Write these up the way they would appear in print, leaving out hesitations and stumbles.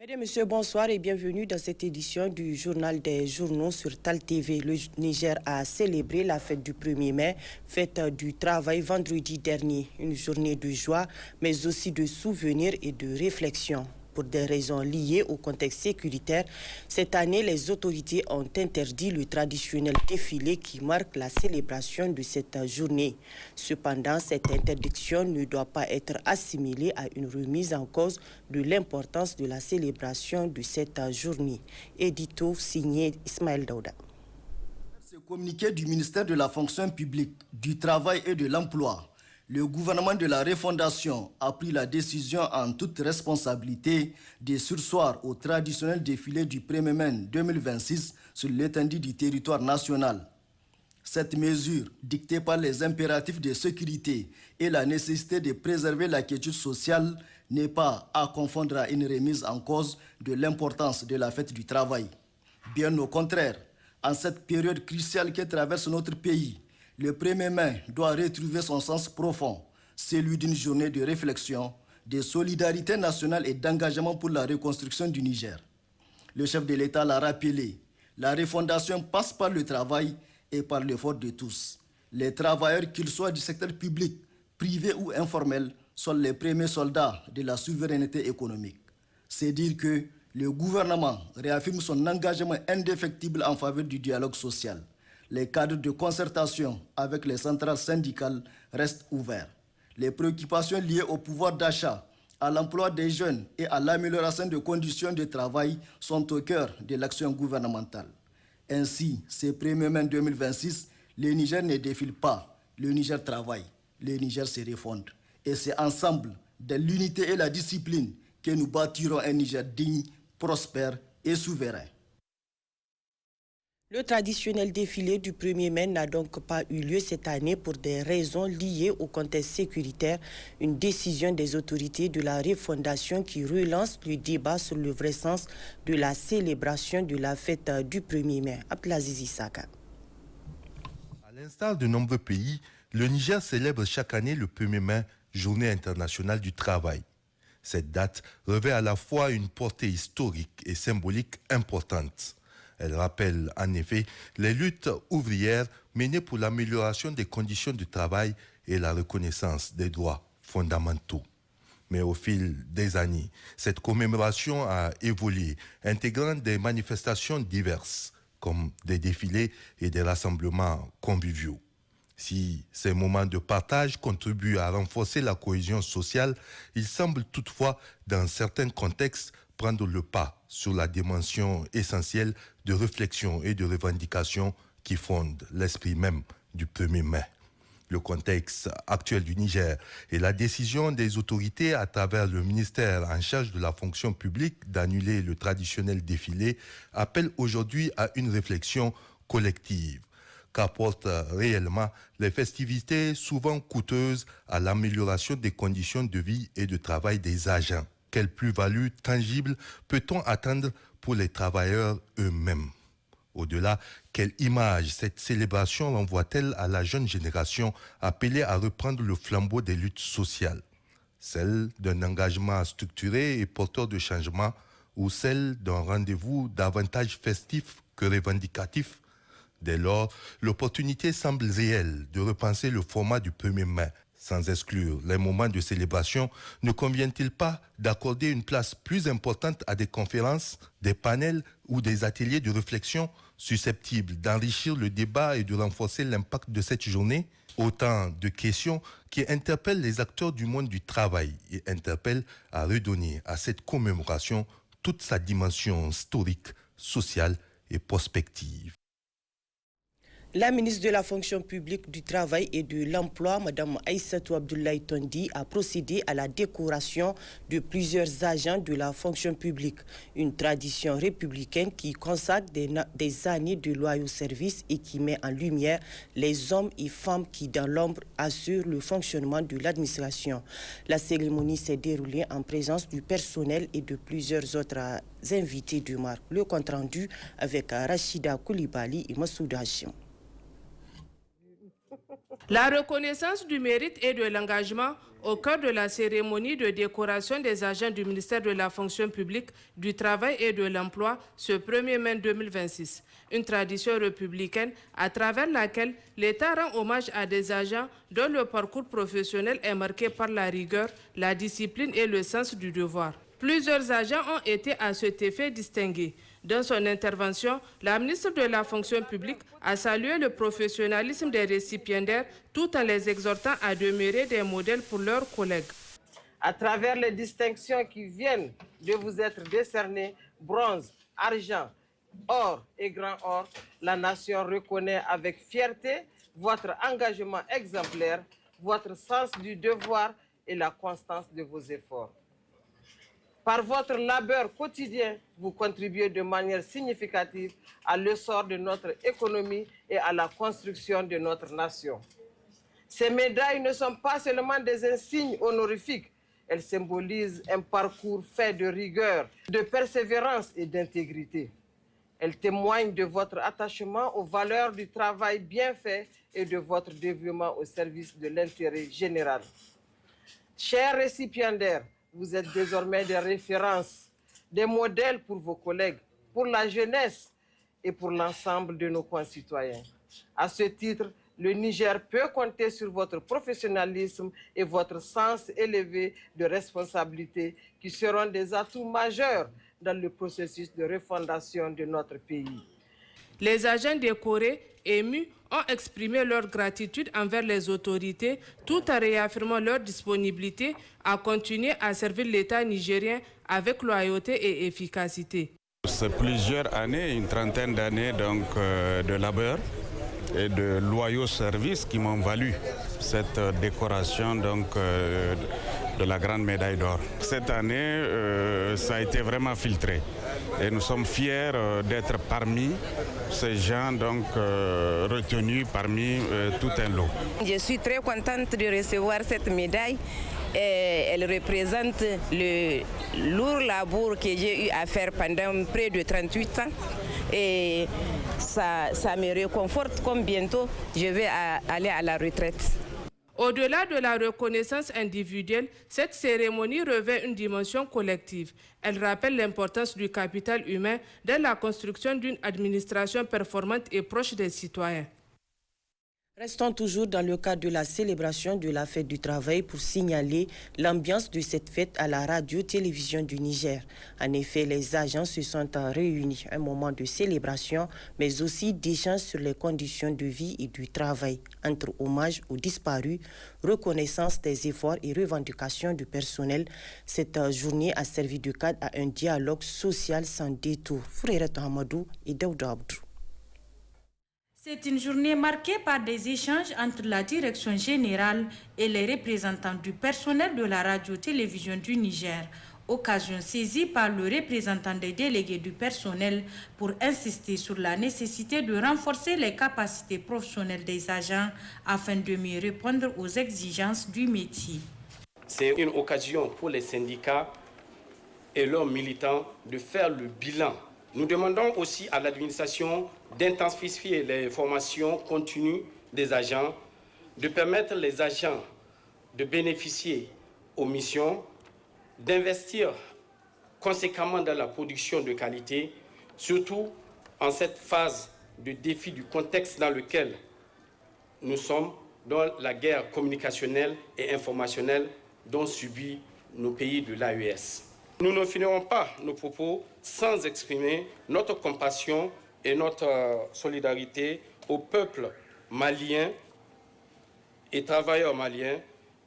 Mesdames, Messieurs, bonsoir et bienvenue dans cette édition du Journal des Journaux sur TAL TV. Le Niger a célébré la fête du 1er mai, fête du travail vendredi dernier. Une journée de joie, mais aussi de souvenirs et de réflexion. Pour des raisons liées au contexte sécuritaire, cette année, les autorités ont interdit le traditionnel défilé qui marque la célébration de cette journée. Cependant, cette interdiction ne doit pas être assimilée à une remise en cause de l'importance de la célébration de cette journée. Édito signé Ismaël Daouda. Ce communiqué du ministère de la Fonction publique, du Travail et de l'Emploi, le gouvernement de la refondation a pris la décision en toute responsabilité de surseoir au traditionnel défilé du 1er mai 2026 sur l'étendue du territoire national. Cette mesure, dictée par les impératifs de sécurité et la nécessité de préserver la quiétude sociale, n'est pas à confondre à une remise en cause de l'importance de la fête du travail. Bien au contraire, en cette période cruciale que traverse notre pays, le 1er mai doit retrouver son sens profond, celui d'une journée de réflexion, de solidarité nationale et d'engagement pour la reconstruction du Niger. Le chef de l'État l'a rappelé, la refondation passe par le travail et par l'effort de tous. Les travailleurs, qu'ils soient du secteur public, privé ou informel, sont les premiers soldats de la souveraineté économique. C'est dire que le gouvernement réaffirme son engagement indéfectible en faveur du dialogue social. Les cadres de concertation avec les centrales syndicales restent ouverts. Les préoccupations liées au pouvoir d'achat, à l'emploi des jeunes et à l'amélioration des conditions de travail sont au cœur de l'action gouvernementale. Ainsi, ce 1er mai 2026, le Niger ne défile pas, le Niger travaille, le Niger se refonde. Et c'est ensemble, de l'unité et la discipline, que nous bâtirons un Niger digne, prospère et souverain. Le traditionnel défilé du 1er mai n'a donc pas eu lieu cette année pour des raisons liées au contexte sécuritaire. Une décision des autorités de la refondation qui relance le débat sur le vrai sens de la célébration de la fête du 1er mai. Abdelaziz Issaka. À l'instar de nombreux pays, le Niger célèbre chaque année le 1er mai, Journée internationale du travail. Cette date revêt à la fois une portée historique et symbolique importante. Elle rappelle en effet les luttes ouvrières menées pour l'amélioration des conditions de travail et la reconnaissance des droits fondamentaux. Mais au fil des années, cette commémoration a évolué, intégrant des manifestations diverses, comme des défilés et des rassemblements conviviaux. Si ces moments de partage contribuent à renforcer la cohésion sociale, ils semblent toutefois, dans certains contextes, prendre le pas sur la dimension essentielle de réflexion et de revendication qui fonde l'esprit même du 1er mai. Le contexte actuel du Niger et la décision des autorités à travers le ministère en charge de la fonction publique d'annuler le traditionnel défilé appellent aujourd'hui à une réflexion collective qu'apportent réellement les festivités souvent coûteuses à l'amélioration des conditions de vie et de travail des agents. Quelle plus-value tangible peut-on attendre pour les travailleurs eux-mêmes? Au-delà, quelle image cette célébration renvoie-t-elle à la jeune génération appelée à reprendre le flambeau des luttes sociales? Celle d'un engagement structuré et porteur de changement ou celle d'un rendez-vous davantage festif que revendicatif? Dès lors, l'opportunité semble réelle de repenser le format du 1er mai. Sans exclure les moments de célébration, ne convient-il pas d'accorder une place plus importante à des conférences, des panels ou des ateliers de réflexion susceptibles d'enrichir le débat et de renforcer l'impact de cette journée? Autant de questions qui interpellent les acteurs du monde du travail et interpellent à redonner à cette commémoration toute sa dimension historique, sociale et prospective. La ministre de la Fonction publique, du Travail et de l'Emploi, Mme Aïssatou Abdoulaye Tondi, a procédé à la décoration de plusieurs agents de la fonction publique. Une tradition républicaine qui consacre des années de loyaux services et qui met en lumière les hommes et femmes qui, dans l'ombre, assurent le fonctionnement de l'administration. La cérémonie s'est déroulée en présence du personnel et de plusieurs autres invités de marque. Le compte-rendu avec Rachida Koulibaly et Massoud Hachim. La reconnaissance du mérite et de l'engagement Au cœur de la cérémonie de décoration des agents du ministère de la fonction publique, du travail et de l'emploi ce 1er mai 2026. Une tradition républicaine à travers laquelle l'État rend hommage à des agents dont le parcours professionnel est marqué par la rigueur, la discipline et le sens du devoir. Plusieurs agents ont été à cet effet distingués. Dans son intervention, la ministre de la fonction publique a salué le professionnalisme des récipiendaires tout en les exhortant à demeurer des modèles pour leurs collègues. À travers les distinctions qui viennent de vous être décernées, bronze, argent, or et grand or, la nation reconnaît avec fierté votre engagement exemplaire, votre sens du devoir et la constance de vos efforts. Par votre labeur quotidien, vous contribuez de manière significative à l'essor de notre économie et à la construction de notre nation. Ces médailles ne sont pas seulement des insignes honorifiques, elles symbolisent un parcours fait de rigueur, de persévérance et d'intégrité. Elles témoignent de votre attachement aux valeurs du travail bien fait et de votre dévouement au service de l'intérêt général. Chers récipiendaires, vous êtes désormais des références, des modèles pour vos collègues, pour la jeunesse et pour l'ensemble de nos concitoyens. À ce titre, le Niger peut compter sur votre professionnalisme et votre sens élevé de responsabilité qui seront des atouts majeurs dans le processus de refondation de notre pays. Les agents décorés, émus, ont exprimé leur gratitude envers les autorités tout en réaffirmant leur disponibilité à continuer à servir l'État nigérien avec loyauté et efficacité. C'est plusieurs années, une trentaine d'années de labeur et de loyaux services qui m'ont valu cette décoration de la grande médaille d'or. Cette année, ça a été vraiment filtré et nous sommes fiers d'être parmi ces gens retenus parmi tout un lot. Je suis très contente de recevoir cette médaille. Elle représente le lourd labour que j'ai eu à faire pendant près de 38 ans et ça me réconforte comme bientôt je vais aller à la retraite. Au-delà de la reconnaissance individuelle, cette cérémonie revêt une dimension collective. Elle rappelle l'importance du capital humain dans la construction d'une administration performante et proche des citoyens. Restons toujours dans le cadre de la célébration de la fête du travail pour signaler l'ambiance de cette fête à la radio-télévision du Niger. En effet, les agents se sont réunis à un moment de célébration, mais aussi d'échange sur les conditions de vie et du travail, entre hommage aux disparus, reconnaissance des efforts et revendications du personnel. Cette journée a servi de cadre à un dialogue social sans détour. Frère Hamadou et Daouda Abdou. C'est une journée marquée par des échanges entre la direction générale et les représentants du personnel de la radio-télévision du Niger, occasion saisie par le représentant des délégués du personnel pour insister sur la nécessité de renforcer les capacités professionnelles des agents afin de mieux répondre aux exigences du métier. C'est une occasion pour les syndicats et leurs militants de faire le bilan. Nous demandons aussi à l'administration d'intensifier les formations continues des agents, de permettre les agents de bénéficier aux missions, d'investir conséquemment dans la production de qualité, surtout en cette phase de défi du contexte dans lequel nous sommes, dans la guerre communicationnelle et informationnelle dont subit nos pays de l'AES. Nous ne finirons pas nos propos sans exprimer notre compassion et notre solidarité au peuple malien et travailleurs maliens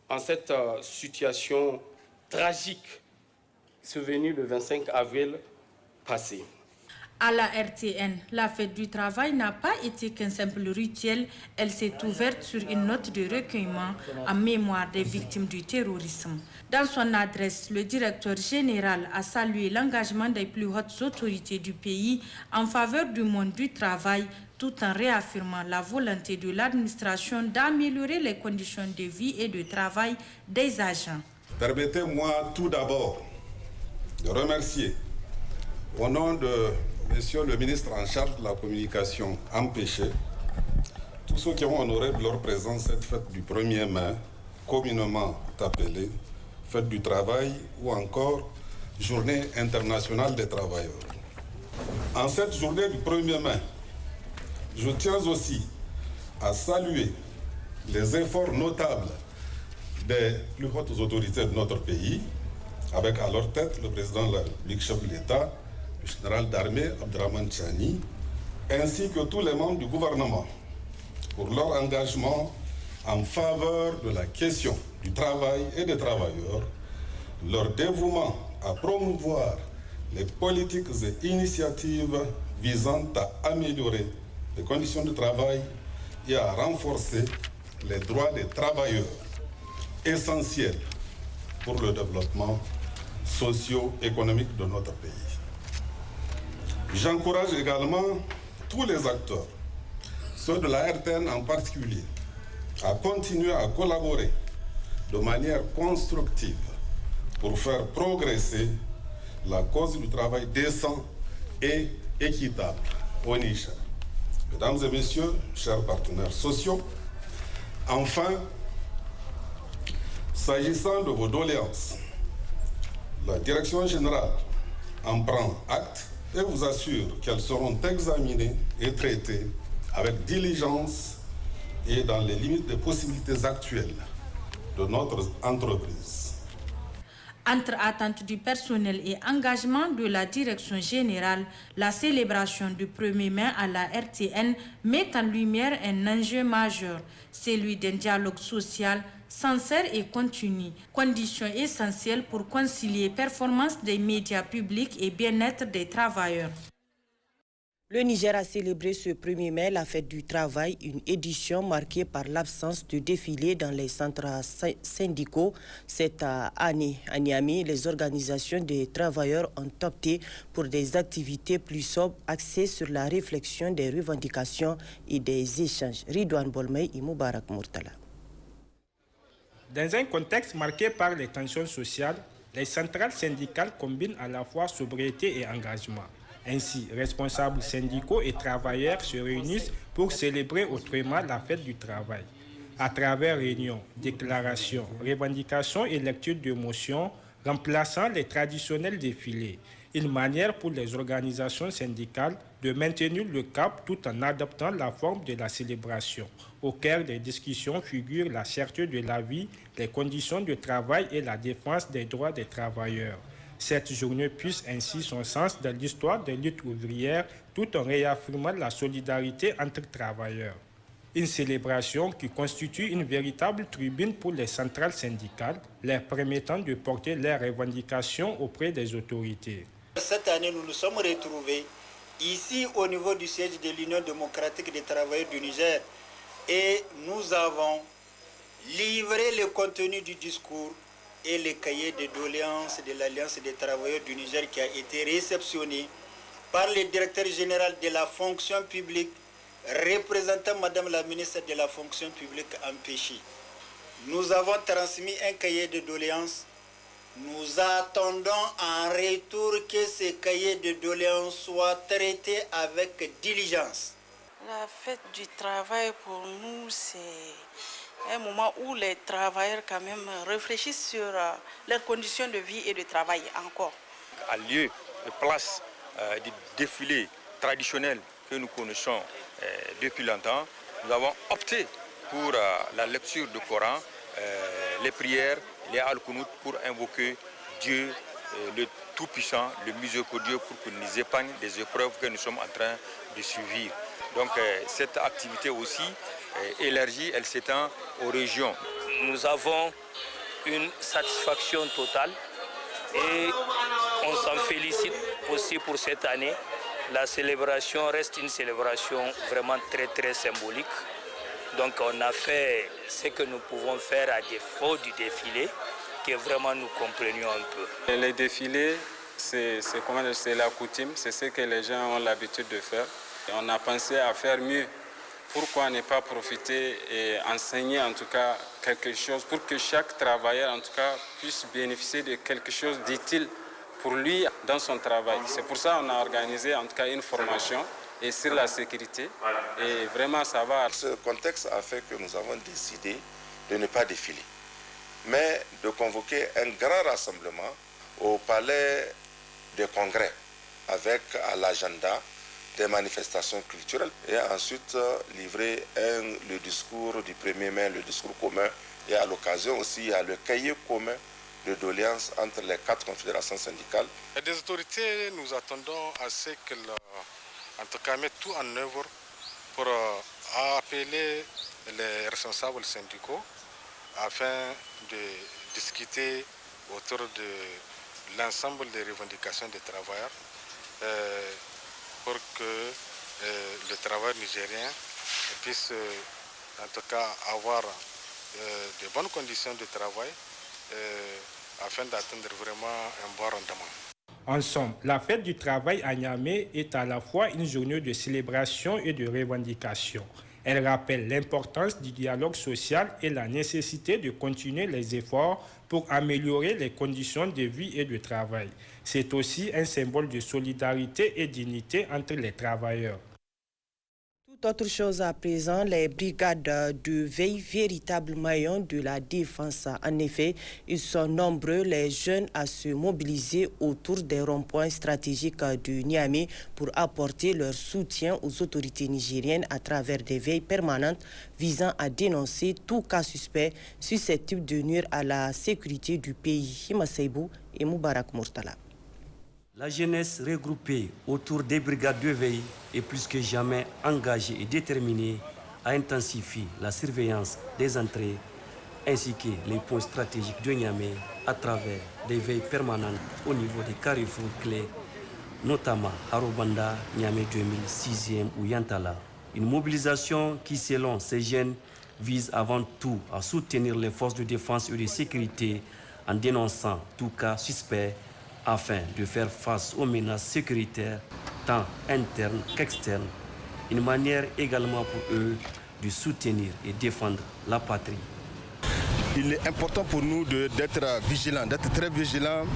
en cette situation tragique survenue le 25 avril passé. À la RTN, la fête du travail n'a pas été qu'un simple rituel, elle s'est ouverte sur une note de recueillement en mémoire des victimes du terrorisme. Dans son adresse, le directeur général a salué l'engagement des plus hautes autorités du pays en faveur du monde du travail, tout en réaffirmant la volonté de l'administration d'améliorer les conditions de vie et de travail des agents. Permettez-moi tout d'abord de remercier, au nom de Monsieur le ministre en charge de la communication empêché, tous ceux qui ont honoré de leur présence cette fête du 1er mai communément appelée Fête du travail ou encore Journée internationale des travailleurs. En cette journée du 1er mai, je tiens aussi à saluer les efforts notables des plus hautes autorités de notre pays, avec à leur tête le président de la République, chef de l'État, le général d'armée Abdrahmane Chani, ainsi que tous les membres du gouvernement, pour leur engagement en faveur de la question du travail et des travailleurs, leur dévouement à promouvoir les politiques et initiatives visant à améliorer les conditions de travail et à renforcer les droits des travailleurs, essentiels pour le développement socio-économique de notre pays. J'encourage également tous les acteurs, ceux de la RTN en particulier, à continuer à collaborer de manière constructive pour faire progresser la cause du travail décent et équitable au Niger. Mesdames et messieurs, chers partenaires sociaux, enfin, s'agissant de vos doléances, la Direction générale en prend acte et vous assure qu'elles seront examinées et traitées avec diligence et dans les limites des possibilités actuelles de notre entreprise. Entre attentes du personnel et engagement de la direction générale, la célébration du 1er mai à la RTN met en lumière un enjeu majeur, celui d'un dialogue social sincère et continu, condition essentielle pour concilier performance des médias publics et bien-être des travailleurs. Le Niger a célébré ce 1er mai la fête du travail, une édition marquée par l'absence de défilé dans les centres syndicaux. Cette année, à Niamey, les organisations des travailleurs ont opté pour des activités plus sobres axées sur la réflexion des revendications et des échanges. Ridouane Bolmey et Moubarak Murtala. Dans un contexte marqué par les tensions sociales, les centrales syndicales combinent à la fois sobriété et engagement. Ainsi, responsables syndicaux et travailleurs se réunissent pour célébrer autrement la fête du travail. À travers réunions, déclarations, revendications et lectures de motions, remplaçant les traditionnels défilés, une manière pour les organisations syndicales de maintenir le cap tout en adoptant la forme de la célébration. Au cœur des discussions figurent la cherté de la vie, les conditions de travail et la défense des droits des travailleurs. Cette journée puise ainsi son sens dans l'histoire des luttes ouvrières tout en réaffirmant la solidarité entre travailleurs. Une célébration qui constitue une véritable tribune pour les centrales syndicales, leur permettant de porter leurs revendications auprès des autorités. Cette année, nous nous sommes retrouvés ici au niveau du siège de l'Union démocratique des travailleurs du Niger et nous avons livré le contenu du discours et le cahier de doléances de l'Alliance des travailleurs du Niger qui a été réceptionné par le directeur général de la fonction publique, représentant Madame la ministre de la fonction publique empêchée. Nous avons transmis un cahier de doléances. Nous attendons en retour que ce cahier de doléances soit traité avec diligence. La fête du travail pour nous, c'est un moment où les travailleurs quand même réfléchissent sur leurs conditions de vie et de travail encore. À lieu et place du défilé traditionnel que nous connaissons depuis longtemps, nous avons opté pour la lecture du Coran, les prières, les al-Qunut pour invoquer Dieu, le Tout-Puissant, le Miséricordieux, pour qu'il nous épargne des épreuves que nous sommes en train de subir. Donc cette activité aussi élargie, elle s'étend aux régions. Nous avons une satisfaction totale et on s'en félicite aussi pour cette année. La célébration reste une célébration vraiment très symbolique. Donc on a fait ce que nous pouvons faire à défaut du défilé, que vraiment nous comprenions un peu. Les défilés, c'est la coutume, c'est ce que les gens ont l'habitude de faire. Et on a pensé à faire mieux. Pourquoi ne pas profiter et enseigner en tout cas quelque chose pour que chaque travailleur en tout cas puisse bénéficier de quelque chose d'utile pour lui dans son travail. C'est pour ça qu'on a organisé en tout cas une formation et sur la sécurité. Et vraiment ça va. Ce contexte a fait que nous avons décidé de ne pas défiler. mais de convoquer un grand rassemblement au palais des congrès avec à l'agenda des manifestations culturelles et ensuite livrer le discours du 1er mai, le discours commun, et à l'occasion aussi il y a le cahier commun de doléances entre les 4 confédérations syndicales. Des autorités, nous attendons à ce qu'elles en tout cas mettent tout en œuvre pour appeler les responsables syndicaux afin de discuter autour de l'ensemble des revendications des travailleurs pour que le travail nigérien puisse en tout cas avoir de bonnes conditions de travail afin d'atteindre vraiment un bon rendement. En somme, la fête du travail à Niamey est à la fois une journée de célébration et de revendication. Elle rappelle l'importance du dialogue social et la nécessité de continuer les efforts pour améliorer les conditions de vie et de travail. C'est aussi un symbole de solidarité et d'unité entre les travailleurs. Autre chose à présent, les brigades de veille, véritables maillons de la défense. En effet, ils sont nombreux, les jeunes, à se mobiliser autour des ronds-points stratégiques de Niamey pour apporter leur soutien aux autorités nigériennes à travers des veilles permanentes visant à dénoncer tout cas suspect susceptible de nuire à la sécurité du pays. Hima Seibou et Moubarak Murtala. La jeunesse regroupée autour des brigades de veille est plus que jamais engagée et déterminée à intensifier la surveillance des entrées ainsi que les points stratégiques de Niamey à travers des veilles permanentes au niveau des carrefours clés, notamment Harobanda, Niamey 2006e ou Yantala. Une mobilisation qui, selon ces jeunes, vise avant tout à soutenir les forces de défense et de sécurité en dénonçant tout cas suspect afin de faire face aux menaces sécuritaires, tant internes qu'externes. Une manière également pour eux de soutenir et défendre la patrie. Il est important pour nous d'être vigilants, d'être très vigilants,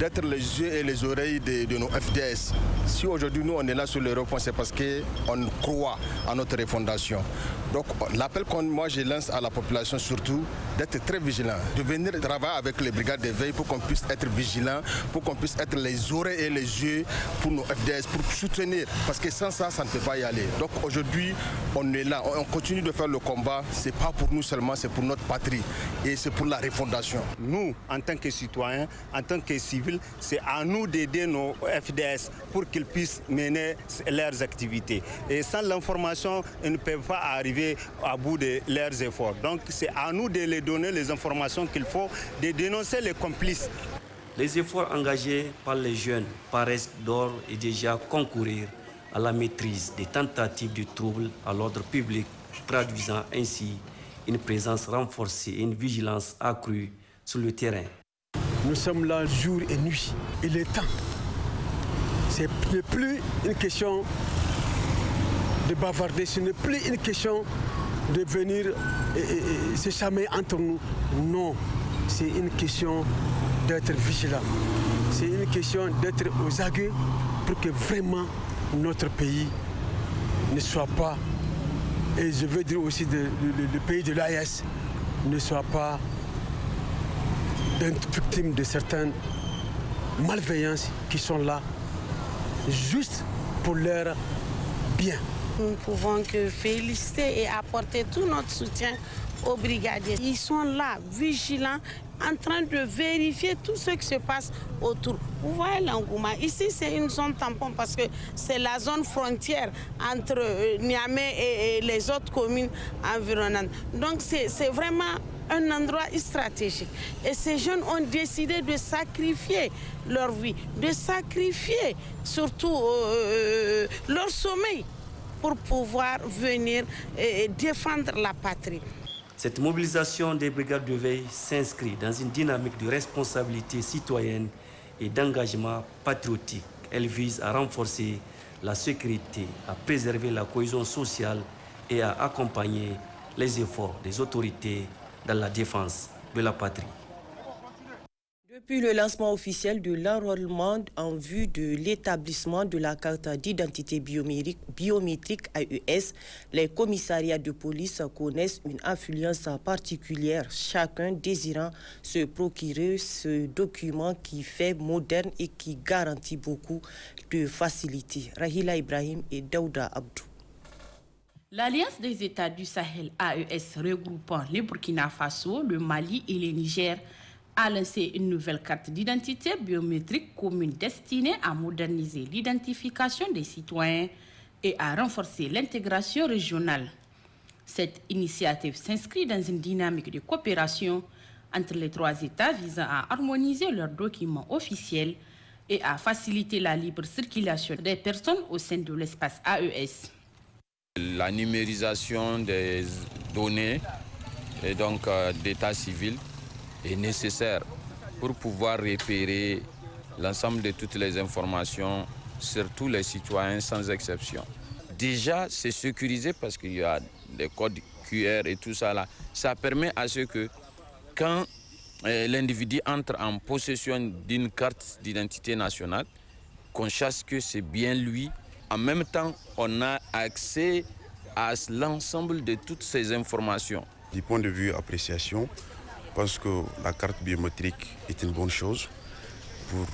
d'être les yeux et les oreilles de nos FDS. Si aujourd'hui nous on est là sur le rond-point, c'est parce qu'on croit à notre refondation. Donc l'appel que moi je lance à la population surtout, d'être très vigilant, de venir travailler avec les brigades de veille pour qu'on puisse être vigilant, pour qu'on puisse être les oreilles et les yeux pour nos FDS, pour soutenir, parce que sans ça, ça ne peut pas y aller. Donc aujourd'hui, on est là, on continue de faire le combat, c'est pas pour nous seulement, c'est pour notre patrie et c'est pour la refondation. Nous, en tant que citoyens, en tant que civils, c'est à nous d'aider nos FDS pour qu'ils puissent mener leurs activités. Et sans l'information, ils ne peuvent pas arriver à bout de leurs efforts. Donc c'est à nous de les donner les informations qu'il faut, de dénoncer les complices. Les efforts engagés par les jeunes paraissent d'ores et déjà concourir à la maîtrise des tentatives de troubles à l'ordre public, traduisant ainsi une présence renforcée et une vigilance accrue sur le terrain. Nous sommes là jour et nuit. Il est temps. Ce n'est plus une question de bavarder, ce n'est plus une question de venir se chamailler entre nous. Non, c'est une question d'être vigilant. C'est une question d'être aux aguets pour que vraiment notre pays ne soit pas, et je veux dire aussi le pays de l'AES, ne soit pas victime de certaines malveillances qui sont là juste pour leur bien. Nous ne pouvons que féliciter et apporter tout notre soutien aux brigadiers. Ils sont là, vigilants, en train de vérifier tout ce qui se passe autour. Vous voyez l'Angouma, ici c'est une zone tampon parce que c'est la zone frontière entre Niamey et les autres communes environnantes. Donc c'est vraiment un endroit stratégique. Et ces jeunes ont décidé de sacrifier leur vie, de sacrifier surtout leur sommeil pour pouvoir venir défendre la patrie. Cette mobilisation des brigades de veille s'inscrit dans une dynamique de responsabilité citoyenne et d'engagement patriotique. Elle vise à renforcer la sécurité, à préserver la cohésion sociale et à accompagner les efforts des autorités dans la défense de la patrie. Depuis le lancement officiel de l'enrôlement en vue de l'établissement de la carte d'identité biométrique AES, les commissariats de police connaissent une affluence particulière, chacun désirant se procurer ce document qui fait moderne et qui garantit beaucoup de facilité. Rahila Ibrahim et Daouda Abdou. L'Alliance des États du Sahel AES regroupant les Burkina Faso, le Mali et le Niger a lancé une nouvelle carte d'identité biométrique commune destinée à moderniser l'identification des citoyens et à renforcer l'intégration régionale. Cette initiative s'inscrit dans une dynamique de coopération entre les trois États visant à harmoniser leurs documents officiels et à faciliter la libre circulation des personnes au sein de l'espace AES. La numérisation des données et donc d'état civil est nécessaire pour pouvoir repérer l'ensemble de toutes les informations sur tous les citoyens sans exception. Déjà, c'est sécurisé parce qu'il y a des codes QR et tout ça là. Ça permet à ce que quand l'individu entre en possession d'une carte d'identité nationale, qu'on sache que c'est bien lui. En même temps, on a accès à l'ensemble de toutes ces informations. Du point de vue appréciation, je pense que la carte biométrique est une bonne chose pour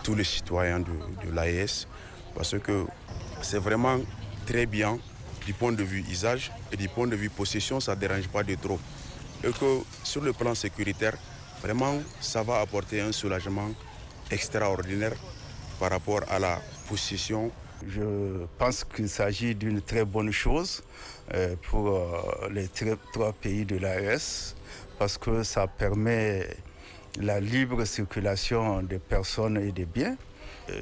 tous les citoyens de l'AES parce que c'est vraiment très bien du point de vue usage et du point de vue possession, ça ne dérange pas de trop. Et que sur le plan sécuritaire, vraiment, ça va apporter un soulagement extraordinaire par rapport à la possession. Je pense qu'il s'agit d'une très bonne chose pour les trois pays de l'AES parce que ça permet la libre circulation des personnes et des biens.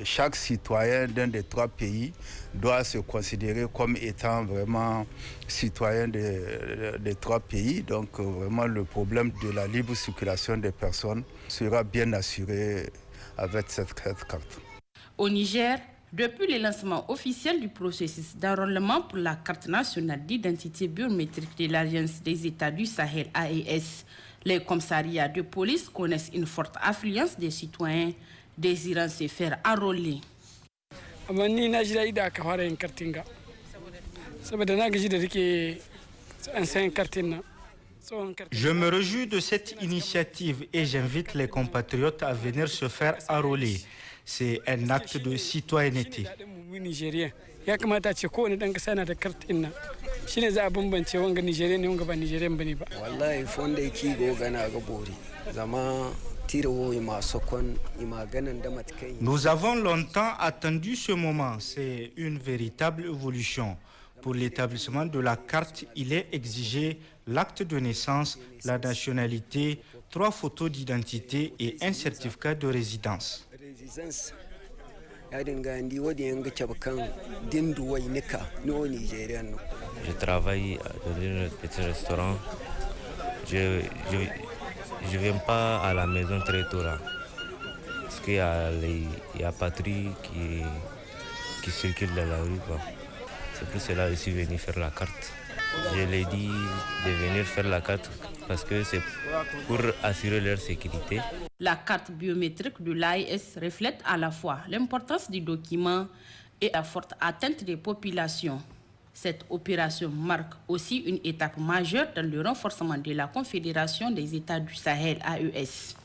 Chaque citoyen d'un des trois pays doit se considérer comme étant vraiment citoyen des trois pays. Donc vraiment le problème de la libre circulation des personnes sera bien assuré avec cette carte. Au Niger, depuis le lancement officiel du processus d'enrôlement pour la carte nationale d'identité biométrique de l'Alliance des États du Sahel AES, les commissariats de police connaissent une forte affluence des citoyens désirant se faire enrôler. Je me réjouis de cette initiative et j'invite les compatriotes à venir se faire enrôler. C'est un acte de citoyenneté. Nous avons longtemps attendu ce moment. C'est une véritable évolution. Pour l'établissement de la carte, il est exigé l'acte de naissance, la nationalité, 3 photos d'identité et un certificat de résidence. Je travaille dans un petit restaurant. Je ne viens pas à la maison très tôt là. Parce qu'il y a patrouille qui circule dans la rue. C'est pour cela que je suis venu faire la carte. Je leur ai dit de venir faire la carte parce que c'est pour assurer leur sécurité. La carte biométrique de l'AES reflète à la fois l'importance du document et la forte atteinte des populations. Cette opération marque aussi une étape majeure dans le renforcement de la Confédération des États du Sahel AES.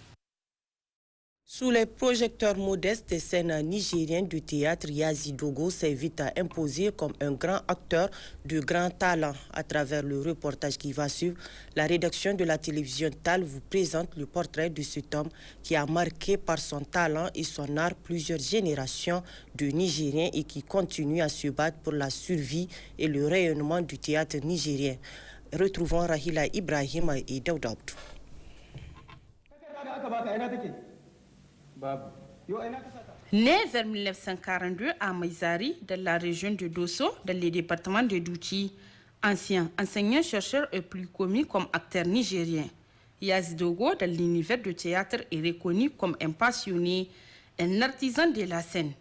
Sous les projecteurs modestes des scènes nigériennes du théâtre, Yazi Dogo s'est vite imposé comme un grand acteur de grand talent. À travers le reportage qui va suivre, la rédaction de la télévision TAL vous présente le portrait de cet homme qui a marqué par son talent et son art plusieurs générations de Nigériens et qui continue à se battre pour la survie et le rayonnement du théâtre nigérien. Retrouvons Rahila Ibrahim et Daouda Abdou. Né vers 1942 à Maizari, dans la région de Dosso, dans le département de Douchi, ancien enseignant-chercheur et plus connu comme acteur nigérien. Yazi Dogo, dans l'univers du théâtre, est reconnu comme un passionné, un artisan de la scène.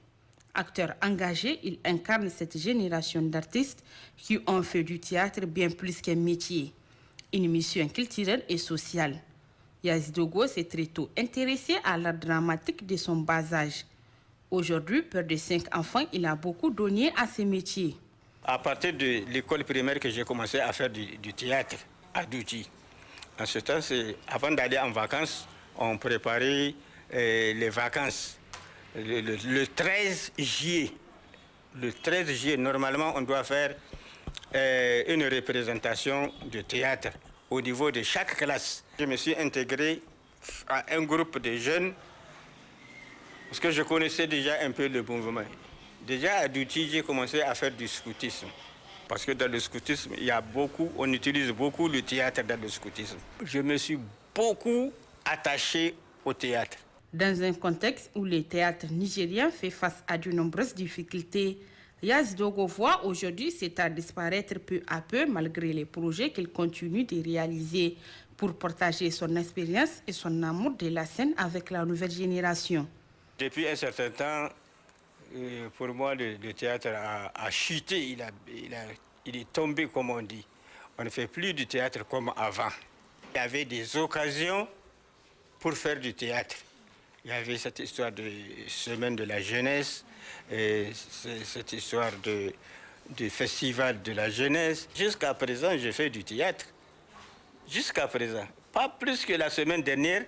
Acteur engagé, il incarne cette génération d'artistes qui ont fait du théâtre bien plus qu'un métier, une mission culturelle et sociale. Yazidogo s'est très tôt intéressé à l'art dramatique de son bas âge. Aujourd'hui, père de 5 enfants, il a beaucoup donné à ses métiers. À partir de l'école primaire que j'ai commencé à faire du théâtre à Douti. En ce temps, avant d'aller en vacances, on préparait les vacances. Le 13 juillet. Le 13 juillet, normalement, on doit faire une représentation de théâtre au niveau de chaque classe. Je me suis intégré à un groupe de jeunes parce que je connaissais déjà un peu le mouvement. Déjà à Douti, j'ai commencé à faire du scoutisme. Parce que dans le scoutisme, on utilise beaucoup le théâtre dans le scoutisme. Je me suis beaucoup attaché au théâtre. Dans un contexte où le théâtre nigérien fait face à de nombreuses difficultés, Yazidogo voit aujourd'hui cet art disparaître peu à peu malgré les projets qu'il continue de réaliser pour partager son expérience et son amour de la scène avec la nouvelle génération. Depuis un certain temps, pour moi, le théâtre a chuté, il est tombé comme on dit. On ne fait plus du théâtre comme avant. Il y avait des occasions pour faire du théâtre. Il y avait cette histoire de semaine de la jeunesse, cette histoire de festival de la jeunesse. Jusqu'à présent, je fais du théâtre. Jusqu'à présent. Pas plus que la semaine dernière,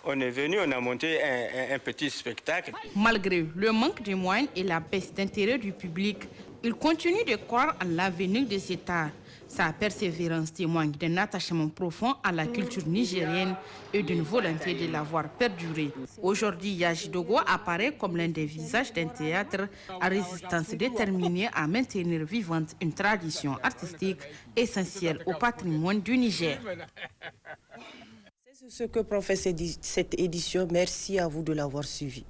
on est venu, on a monté un petit spectacle. Malgré le manque de moyens et la baisse d'intérêt du public, il continue de croire en l'avenir de cet art. Sa persévérance témoigne d'un attachement profond à la culture nigérienne et d'une volonté de la voir perdurer. Aujourd'hui, Yazidogo apparaît comme l'un des visages d'un théâtre à résistance déterminée à maintenir vivante une tradition artistique essentielle au patrimoine du Niger. C'est ce que professe cette édition. Merci à vous de l'avoir suivi.